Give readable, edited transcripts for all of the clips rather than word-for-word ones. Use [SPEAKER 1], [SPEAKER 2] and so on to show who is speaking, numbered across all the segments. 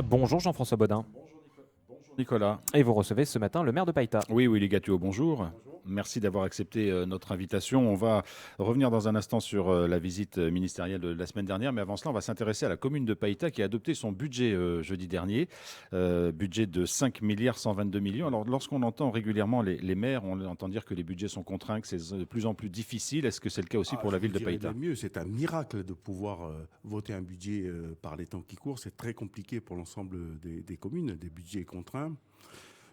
[SPEAKER 1] Bonjour Jean-François Bodin.
[SPEAKER 2] Bonjour Nicolas.
[SPEAKER 1] Et vous recevez ce matin le maire de Païta.
[SPEAKER 2] Oui, Willy Gattuo, bonjour. Merci d'avoir accepté notre invitation. On va revenir dans un instant sur la visite ministérielle de la semaine dernière, mais avant cela, on va s'intéresser à la commune de Païta qui a adopté son budget jeudi dernier, budget de 5 milliards 122 millions. Alors, lorsqu'on entend régulièrement les maires, on entend dire que les budgets sont contraints, que c'est de plus en plus difficile. Est-ce que c'est le cas aussi pour
[SPEAKER 3] Je
[SPEAKER 2] la
[SPEAKER 3] vous
[SPEAKER 2] ville de
[SPEAKER 3] dirais
[SPEAKER 2] Païta?
[SPEAKER 3] même mieux, c'est un miracle de pouvoir voter un budget par les temps qui courent. C'est très compliqué pour l'ensemble des communes, des budgets contraints.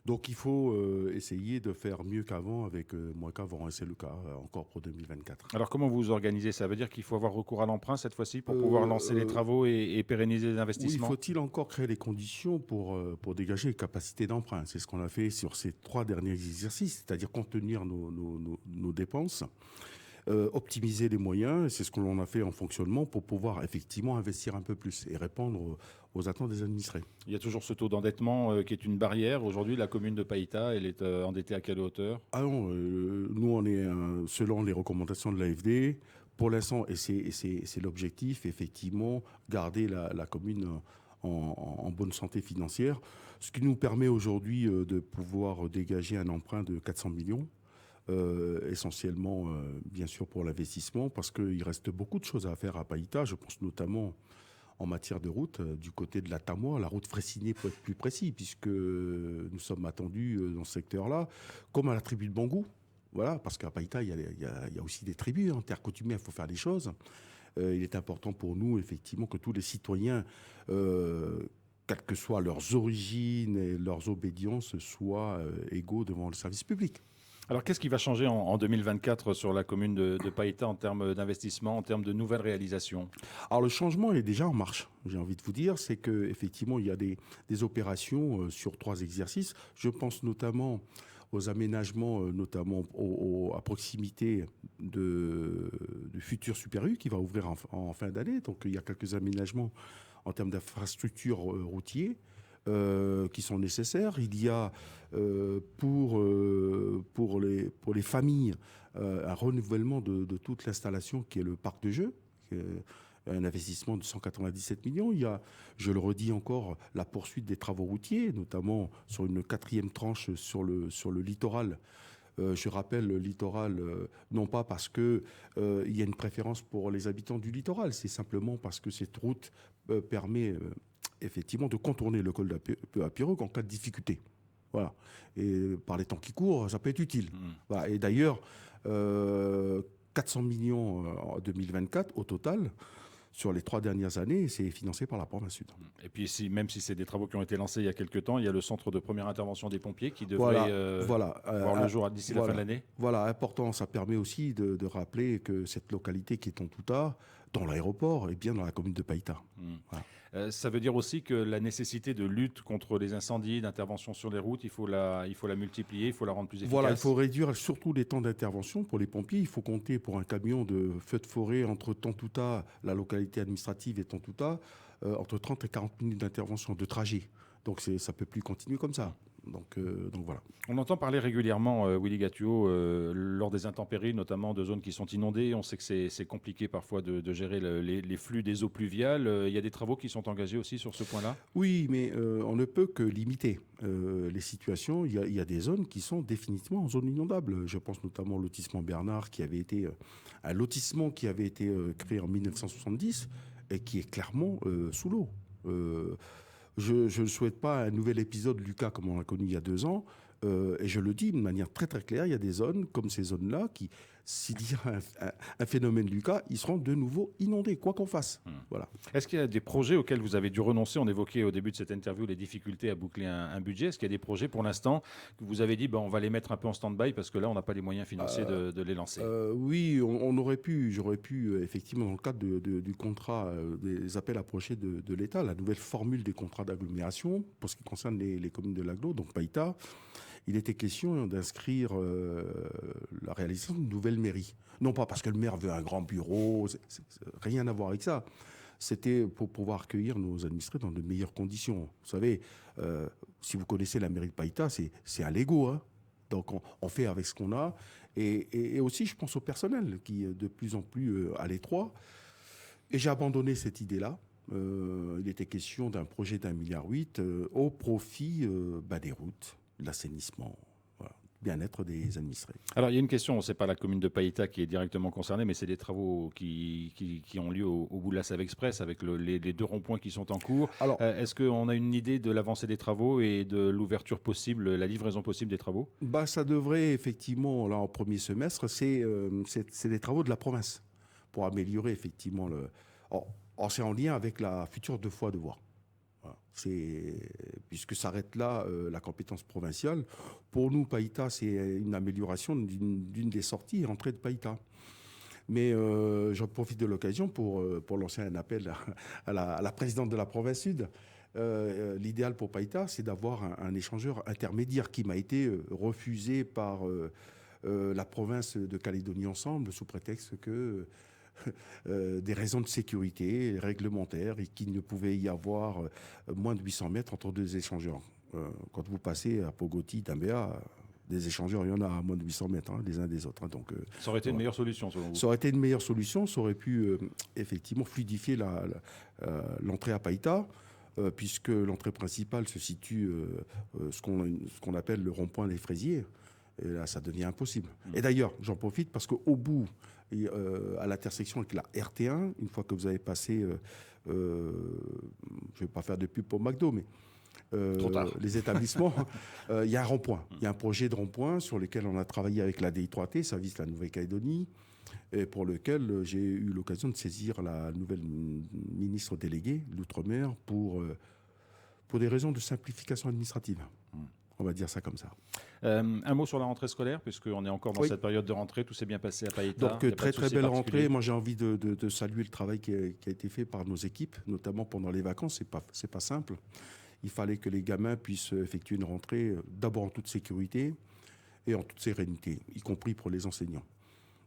[SPEAKER 3] Donc il faut essayer de faire mieux qu'avant avec moins qu'avant, et c'est le cas encore pour 2024.
[SPEAKER 2] Alors, comment vous vous organisez? Ça veut dire qu'il faut avoir recours à l'emprunt cette fois-ci pour pouvoir
[SPEAKER 3] Euh,
[SPEAKER 2] lancer les
[SPEAKER 3] euh,
[SPEAKER 2] travaux et pérenniser les
[SPEAKER 3] oui,
[SPEAKER 2] investissements?
[SPEAKER 3] faut-il encore créer les conditions pour dégager les capacités d'emprunt? C'est ce qu'on a fait sur ces 3 derniers exercices, c'est-à-dire contenir nos dépenses, optimiser les moyens, et c'est ce que l'on a fait en fonctionnement pour pouvoir effectivement investir un peu plus et répondre aux attentes des administrés.
[SPEAKER 2] Il y a toujours ce taux d'endettement qui est une barrière. Aujourd'hui, la commune de Païta, elle est endettée à quelle hauteur?
[SPEAKER 3] Ah non, nous on est selon les recommandations de l'AFD. Pour l'instant, et c'est l'objectif, effectivement, garder la commune en bonne santé financière, ce qui nous permet aujourd'hui de pouvoir dégager un emprunt de 400 millions, essentiellement, bien sûr, pour l'investissement, parce qu'il reste beaucoup de choses à faire à Païta. Je pense notamment en matière de route, du côté de la Tamois, la route Fraissinet pour être plus précis, puisque nous sommes attendus dans ce secteur-là, comme à la tribu de Bangou. Voilà, parce qu'à Païta, il y a aussi des tribus, hein, terre coutumière, il faut faire des choses. Il est important pour nous, effectivement, que tous les citoyens, euh, quelles que soient leurs origines et leurs obédiences, soient égaux devant le service public.
[SPEAKER 2] Alors, qu'est-ce qui va changer en 2024 sur la commune de Païta en termes d'investissement, en termes de nouvelles réalisations?
[SPEAKER 3] Alors le changement est déjà en marche, j'ai envie de vous dire, c'est qu'effectivement il y a des opérations sur 3 exercices. Je pense notamment aux aménagements, notamment à proximité du futur Super U qui va ouvrir en fin d'année. Donc il y a quelques aménagements en termes d'infrastructures routiers qui sont nécessaires. Il y a pour les familles un renouvellement de toute l'installation qui est le parc de jeux, un investissement de 197 millions. Il y a, je le redis encore, la poursuite des travaux routiers, notamment sur une 4e tranche sur le littoral. Je rappelle le littoral, non pas parce que il y a une préférence pour les habitants du littoral, c'est simplement parce que cette route permet effectivement de contourner le col à Pirogue en cas de difficulté. Voilà. Et par les temps qui courent, ça peut être utile.
[SPEAKER 2] Hmm.
[SPEAKER 3] Voilà. Et d'ailleurs, 400 millions en 2024 au total, sur les 3 dernières années, c'est financé par la province sud.
[SPEAKER 2] Et puis, même si c'est des travaux qui ont été lancés il y a quelques temps, il y a le centre de première intervention des pompiers qui devrait
[SPEAKER 3] Voilà, voilà,
[SPEAKER 2] voir le jour d'ici la fin de
[SPEAKER 3] voilà,
[SPEAKER 2] l'année.
[SPEAKER 3] voilà, important. Ça permet aussi de rappeler que cette localité qui est en Touta, dans l'aéroport, est bien dans la commune de Païta.
[SPEAKER 2] Hmm.
[SPEAKER 3] Voilà.
[SPEAKER 2] Ça veut dire aussi que la nécessité de lutte contre les incendies, d'intervention sur les routes, il faut la multiplier, il faut la rendre plus
[SPEAKER 3] Voilà, il
[SPEAKER 2] efficace.
[SPEAKER 3] faut réduire surtout les temps d'intervention pour les pompiers. Il faut compter pour un camion de feu de forêt entre Tontouta, la localité administrative, et Tontouta, entre 30 et 40 minutes d'intervention, de trajet. Donc ça ne peut plus continuer comme ça. Donc voilà.
[SPEAKER 2] On entend parler régulièrement, Willy Gattuo, lors des intempéries, notamment de zones qui sont inondées. On sait que c'est compliqué parfois de gérer les flux des eaux pluviales. Il y a des travaux qui sont engagés aussi sur ce point-là.
[SPEAKER 3] Oui, mais on ne peut que limiter les situations. Il y a des zones qui sont définitivement en zone inondable. Je pense notamment au lotissement Bernard, qui avait été un lotissement qui avait été créé en 1970 et qui est clairement sous l'eau. Euh, je ne souhaite pas un nouvel épisode Lucas comme on l'a connu il y a 2 ans. Et je le dis de manière très très claire, il y a des zones comme ces zones-là qui, s'il y a un phénomène Lucas, ils seront de nouveau inondés, quoi qu'on fasse.
[SPEAKER 2] Hmm.
[SPEAKER 3] Voilà.
[SPEAKER 2] Est-ce qu'il y a des projets auxquels vous avez dû renoncer? On évoquait au début de cette interview les difficultés à boucler un budget. Est-ce qu'il y a des projets pour l'instant que vous avez dit on va les mettre un peu en stand-by parce que là, on n'a pas les moyens financiers de les lancer?
[SPEAKER 3] Oui, j'aurais pu, effectivement, dans le cadre du contrat, des appels à projets de l'État, la nouvelle formule des contrats d'agglomération, pour ce qui concerne les communes de l'agglo, donc Païta, il était question d'inscrire la réalisation d'une nouvelle mairie. Non pas parce que le maire veut un grand bureau, rien à voir avec ça. C'était pour pouvoir accueillir nos administrés dans de meilleures conditions. Vous savez, si vous connaissez la mairie de Païta, c'est un Lego, hein. Donc on fait avec ce qu'on a. Et aussi, je pense au personnel qui est de plus en plus à l'étroit. Et j'ai abandonné cette idée-là. Il était question d'un projet d'1,8 milliard au profit des routes, de l'assainissement, voilà, bien-être des administrés.
[SPEAKER 2] Alors, il y a une question, ce n'est pas la commune de Païta qui est directement concernée, mais c'est des travaux qui ont lieu au bout de la Save Express avec les 2 ronds-points qui sont en cours.
[SPEAKER 3] Alors,
[SPEAKER 2] Est-ce qu'on a une idée de l'avancée des travaux et de l'ouverture possible, la livraison possible des travaux?
[SPEAKER 3] ça devrait effectivement, là, en premier semestre, c'est des travaux de la province pour améliorer effectivement le. C'est en lien avec la future 2 fois 2 voies. Voilà. Puisque s'arrête là la compétence provinciale. Pour nous, Païta, c'est une amélioration d'une des sorties et entrées de Païta. Mais j'en profite de l'occasion pour lancer un appel à la présidente de la province sud. L'idéal pour Païta, c'est d'avoir un échangeur intermédiaire qui m'a été refusé par la province de Calédonie Ensemble sous prétexte que des raisons de sécurité réglementaires et qu'il ne pouvait y avoir moins de 800 mètres entre 2 échangeurs. Quand vous passez à Pogoti, Dambéa, des échangeurs, il y en a à moins de 800 mètres les uns des autres. Donc,
[SPEAKER 2] ça aurait été une meilleure solution selon vous?
[SPEAKER 3] Ça aurait été une meilleure solution, ça aurait pu effectivement fluidifier l'entrée à Païta, puisque l'entrée principale se situe ce qu'on appelle le rond-point des Fraisiers. Et là, ça devient impossible. Et d'ailleurs, j'en profite parce qu'au bout, à l'intersection avec la RT1, une fois que vous avez passé, je ne vais pas faire de pub pour McDo, mais les établissements, il y a un rond-point. Il y a un projet de rond-point sur lequel on a travaillé avec la DI3T, Service de la Nouvelle-Calédonie, et pour lequel j'ai eu l'occasion de saisir la nouvelle ministre déléguée de l'Outre-mer pour des raisons de simplification administrative. On va dire ça comme ça.
[SPEAKER 2] Un mot sur la rentrée scolaire, puisqu'on est encore dans cette période de rentrée, tout s'est bien passé à Païta.
[SPEAKER 3] Donc très belle rentrée. Moi j'ai envie de saluer le travail qui a été fait par nos équipes, notamment pendant les vacances. C'est pas simple. Il fallait que les gamins puissent effectuer une rentrée d'abord en toute sécurité et en toute sérénité, y compris pour les enseignants.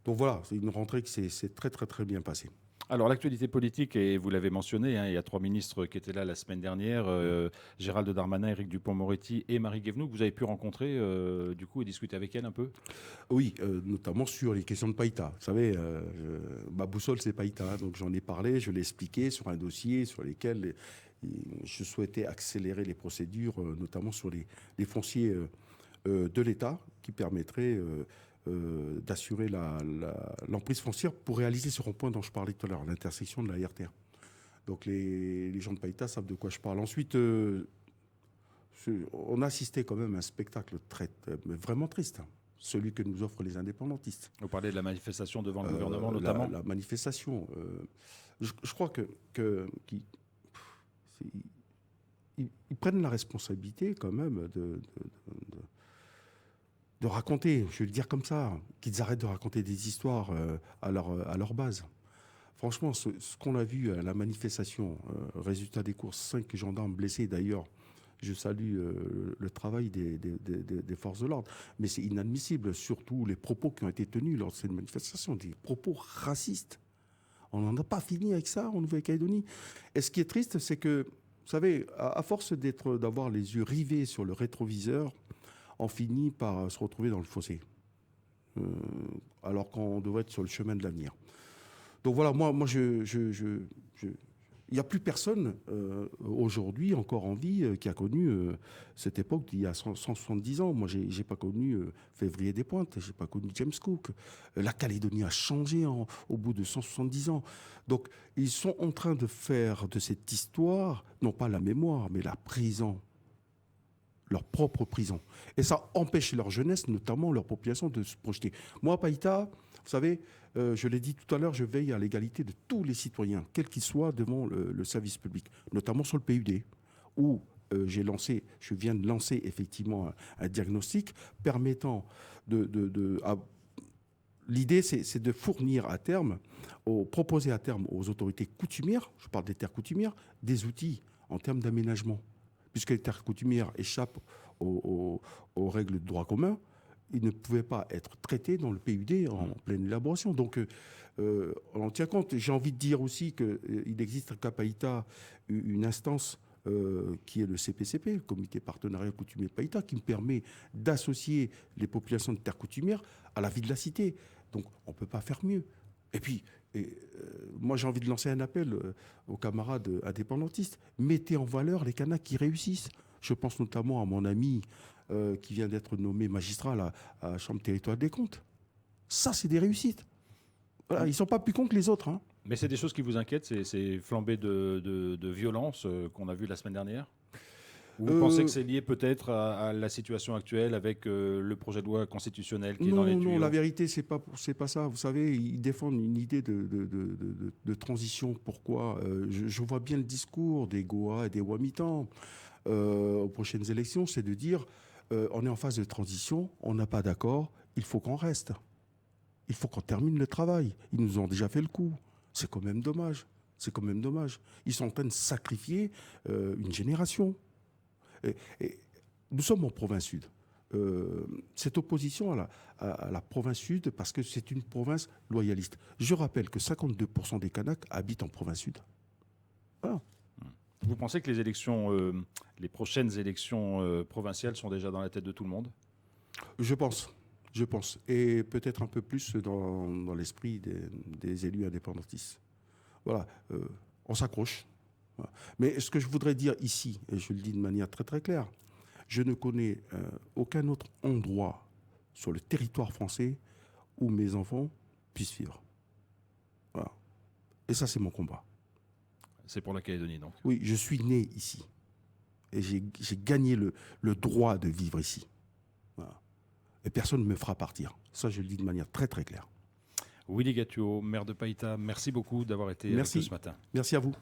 [SPEAKER 3] Donc voilà, c'est une rentrée qui s'est très bien passée.
[SPEAKER 2] Alors l'actualité politique, et vous l'avez mentionné, il y a 3 ministres qui étaient là la semaine dernière, Gérald Darmanin, Éric Dupond-Moretti et Marie Guévenoux, que vous avez pu rencontrer du coup et discuter avec elle un peu?
[SPEAKER 3] Oui, notamment sur les questions de Païta. Vous savez, ma boussole c'est Païta, donc j'en ai parlé, je l'ai expliqué sur un dossier sur lequel je souhaitais accélérer les procédures, notamment sur les fonciers de l'État qui permettraient d'assurer l'emprise foncière pour réaliser ce rond-point dont je parlais tout à l'heure, l'intersection de la RT1. Donc les gens de Païta savent de quoi je parle. Ensuite, on a assisté quand même à un spectacle vraiment triste, celui que nous offrent les indépendantistes.
[SPEAKER 2] Vous parlez de la manifestation devant le gouvernement notamment?
[SPEAKER 3] La manifestation. Je crois qu'ils prennent la responsabilité quand même de raconter, je vais le dire comme ça, qu'ils arrêtent de raconter des histoires à leur base. Franchement, ce qu'on a vu à la manifestation, résultat des courses, 5 gendarmes blessés d'ailleurs, je salue le travail des forces de l'ordre, mais c'est inadmissible, surtout les propos qui ont été tenus lors de cette manifestation, des propos racistes. On n'en a pas fini avec ça en Nouvelle-Calédonie. Et ce qui est triste, c'est que, vous savez, à force d'avoir les yeux rivés sur le rétroviseur, on finit par se retrouver dans le fossé, alors qu'on devrait être sur le chemin de l'avenir. Donc voilà, moi il n'y a plus personne aujourd'hui encore en vie qui a connu cette époque d'il y a 170 ans. Moi, j'ai pas connu Février des Pointes, j'ai pas connu James Cook. La Calédonie a changé au bout de 170 ans. Donc, ils sont en train de faire de cette histoire, non pas la mémoire, mais la prison. Leur propre prison. Et ça empêche leur jeunesse, notamment leur population, de se projeter. Moi, à Païta, vous savez, je l'ai dit tout à l'heure, je veille à l'égalité de tous les citoyens, quels qu'ils soient, devant le service public, notamment sur le PUD, où je viens de lancer effectivement un diagnostic permettant l'idée, c'est de fournir à terme, proposer à terme aux autorités coutumières, je parle des terres coutumières, des outils en termes d'aménagement. Puisque les terres coutumières échappent aux règles de droit commun, ils ne pouvaient pas être traités dans le PUD en pleine élaboration. Donc, on en tient compte. J'ai envie de dire aussi qu'il existe à Païta une instance qui est le CPCP, le Comité Partenariat Coutumier de Païta, qui me permet d'associer les populations de terres coutumières à la vie de la cité. Donc, on ne peut pas faire mieux. Et puis, moi j'ai envie de lancer un appel aux camarades indépendantistes. Mettez en valeur les Kanaks qui réussissent. Je pense notamment à mon ami qui vient d'être nommé magistrat à la Chambre territoriale des comptes. Ça, c'est des réussites. Voilà, ils ne sont pas plus cons que les autres. Hein.
[SPEAKER 2] Mais c'est des choses qui vous inquiètent, ces flambées de violence qu'on a vues la semaine dernière? Ou vous pensez que c'est lié peut-être à la situation actuelle avec le projet de loi constitutionnel qui est dans les tuyaux?
[SPEAKER 3] Non, la vérité, c'est pas ça. Vous savez, ils défendent une idée de transition. Pourquoi je vois bien le discours des Goa et des Wamitans aux prochaines élections, c'est de dire on est en phase de transition, on n'a pas d'accord, il faut qu'on reste. Il faut qu'on termine le travail. Ils nous ont déjà fait le coup. C'est quand même dommage. C'est quand même dommage. Ils sont en train de sacrifier une génération. Et nous sommes en province sud. Cette opposition à la province sud, parce que c'est une province loyaliste. Je rappelle que 52% des Kanaks habitent en province sud. Voilà.
[SPEAKER 2] Vous pensez que les prochaines élections provinciales sont déjà dans la tête de tout le monde?
[SPEAKER 3] Je pense. Et peut-être un peu plus dans l'esprit des élus indépendantistes. Voilà. On s'accroche. Voilà. Mais ce que je voudrais dire ici, et je le dis de manière très très claire, je ne connais aucun autre endroit sur le territoire français où mes enfants puissent vivre. Voilà. Et ça, c'est mon combat.
[SPEAKER 2] C'est pour la Calédonie, donc?
[SPEAKER 3] Oui, je suis né ici. Et j'ai gagné le droit de vivre ici. Voilà. Et personne ne me fera partir. Ça, je le dis de manière très très claire.
[SPEAKER 2] Willy Gattuo, maire de Païta, merci beaucoup d'avoir été avec nous ce matin.
[SPEAKER 3] Merci à vous.